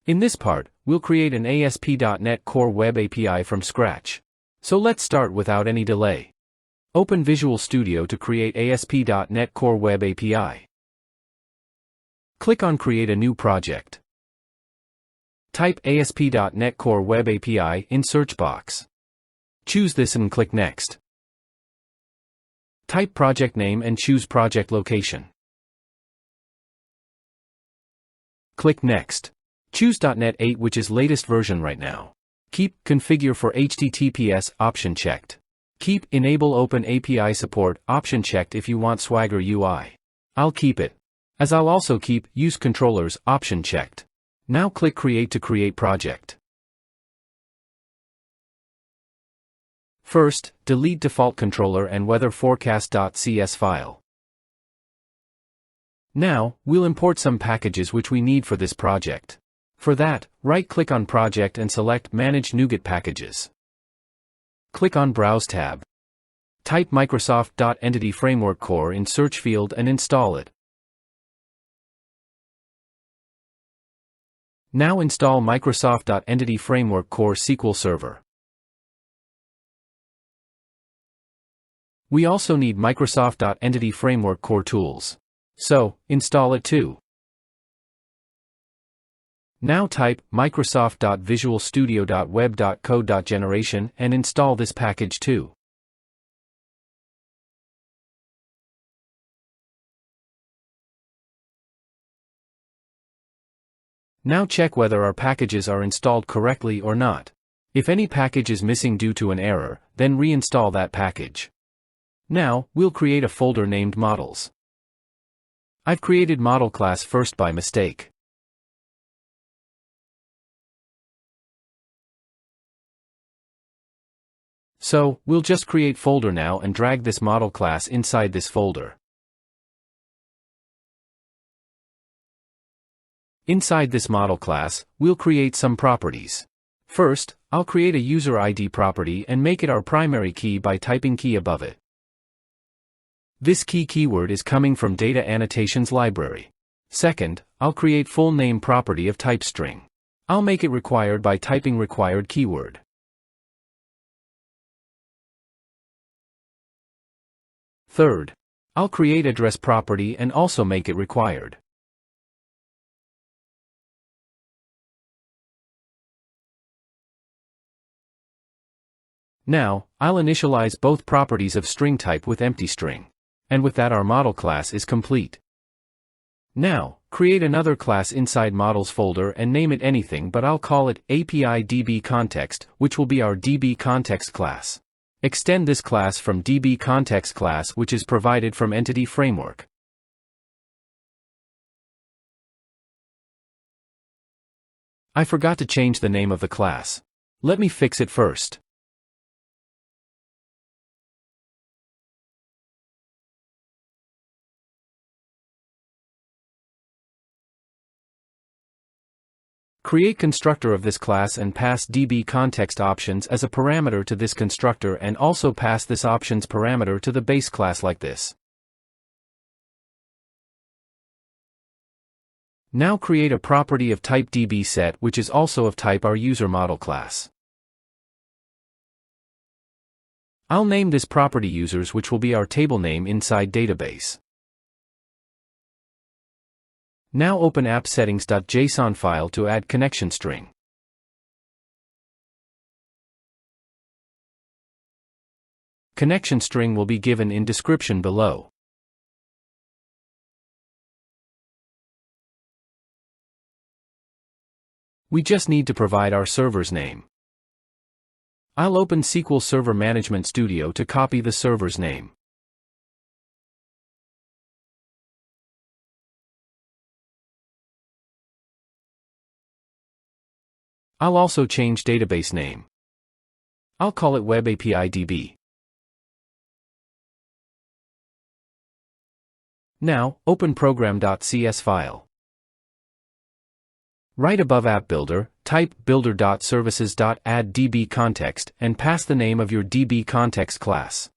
In this part, we'll create an ASP.NET Core Web API from scratch. So let's start without any delay. Open Visual Studio to create ASP.NET Core Web API. Click on Create a new project. Type ASP.NET Core Web API in search box. Choose this and click Next. Type project name and choose project location. Click Next. Choose .NET 8, which is latest version right now. Keep Configure for HTTPS option checked. Keep Enable Open API Support option checked if you want Swagger UI. I'll keep it, as I'll also keep Use Controllers option checked. Now click Create to create project. First, delete default controller and weather forecast.cs file. Now, we'll import some packages which we need for this project. For that, right-click on Project and select Manage NuGet Packages. Click on Browse tab. Type Microsoft.Entity Framework Core in search field and install it. Now install Microsoft.Entity Framework Core SQL Server. We also need Microsoft.Entity Framework Core tools. So, install it too. Now type Microsoft.VisualStudio.Web.Code.Generation and install this package too. Now check whether our packages are installed correctly or not. If any package is missing due to an error, then reinstall that package. Now, we'll create a folder named Models. I've created Model class first by mistake. So, we'll just create folder now and drag this model class inside this folder. Inside this model class, we'll create some properties. First, I'll create a user ID property and make it our primary key by typing key above it. This key keyword is coming from Data Annotations library. Second, I'll create full name property of type string. I'll make it required by typing required keyword. Third, I'll create address property and also make it required. Now, I'll initialize both properties of string type with empty string. And with that, our model class is complete. Now, create another class inside models folder and name it anything, but I'll call it API DbContext, which will be our DbContext class. Extend this class from DbContext class, which is provided from Entity Framework. I forgot to change the name of the class. Let me fix it first. Create constructor of this class and pass DbContext options as a parameter to this constructor, and also pass this options parameter to the base class like this. Now create a property of type DbSet, which is also of type our user model class. I'll name this property users, which will be our table name inside database. Now open appsettings.json file to add ConnectionString. ConnectionString will be given in description below. We just need to provide our server's name. I'll open SQL Server Management Studio to copy the server's name. I'll also change database name. I'll call it Web API DB. Now, open program.cs file. Right above App Builder, type builder.services.add DbContext and pass the name of your DbContext class.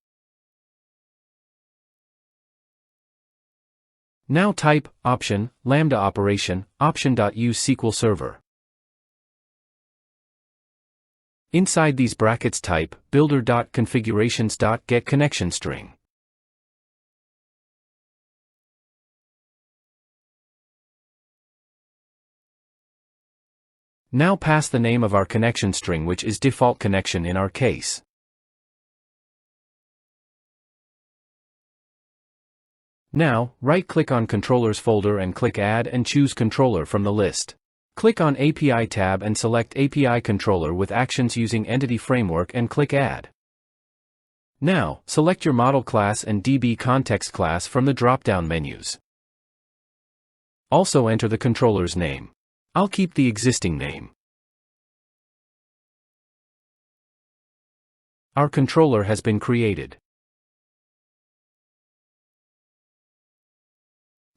Now type option, lambda operation, option.use SQL Server. Inside these brackets type builder.configurations.getConnectionString. Now pass the name of our connection string, which is default connection in our case. Now, right-click on Controllers folder and click Add and choose Controller from the list. Click on API tab and select API Controller with actions using Entity Framework and click Add. Now, select your model class and DbContext class from the drop-down menus. Also enter the controller's name. I'll keep the existing name. Our controller has been created.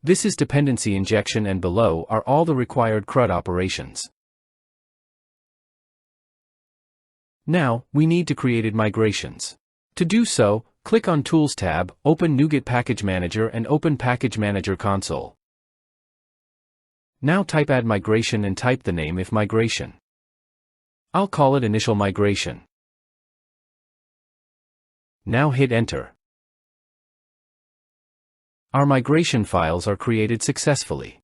This is dependency injection, and below are all the required CRUD operations. Now, we need to create migrations. To do so, click on Tools tab, open NuGet Package Manager and open Package Manager console. Now type add migration and type the name if migration. I'll call it initial migration. Now hit enter. Our migration files are created successfully.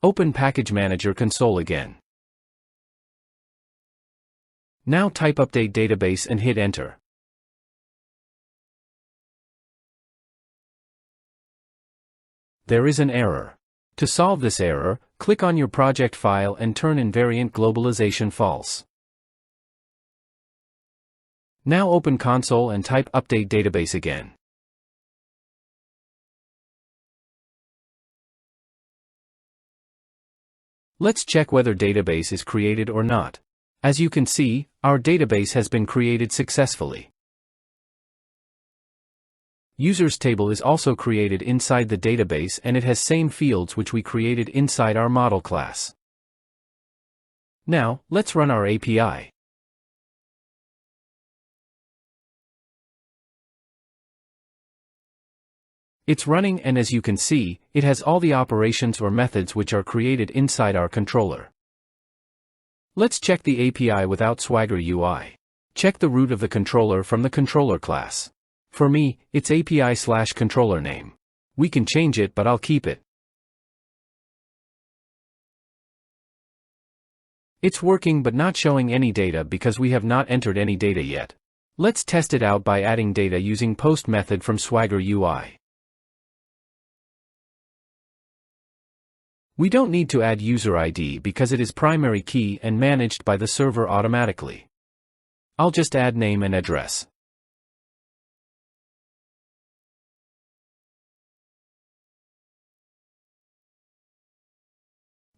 Open Package Manager console again. Now type update database and hit enter. There is an error. To solve this error, click on your project file and turn invariant globalization false. Now open console and type update database again. Let's check whether database is created or not. As you can see, our database has been created successfully. Users table is also created inside the database, and it has same fields which we created inside our model class. Now, let's run our API. It's running, and as you can see, it has all the operations or methods which are created inside our controller. Let's check the API without Swagger UI. Check the root of the controller from the controller class. For me, it's API/controller_name. We can change it, but I'll keep it. It's working but not showing any data because we have not entered any data yet. Let's test it out by adding data using post method from Swagger UI. We don't need to add user ID because it is primary key and managed by the server automatically. I'll just add name and address.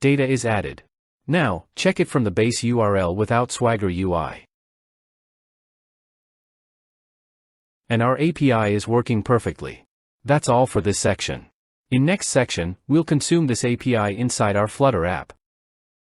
Data is added. Now, check it from the base URL without Swagger UI. And our API is working perfectly. That's all for this section. In next section, we'll consume this API inside our Flutter app.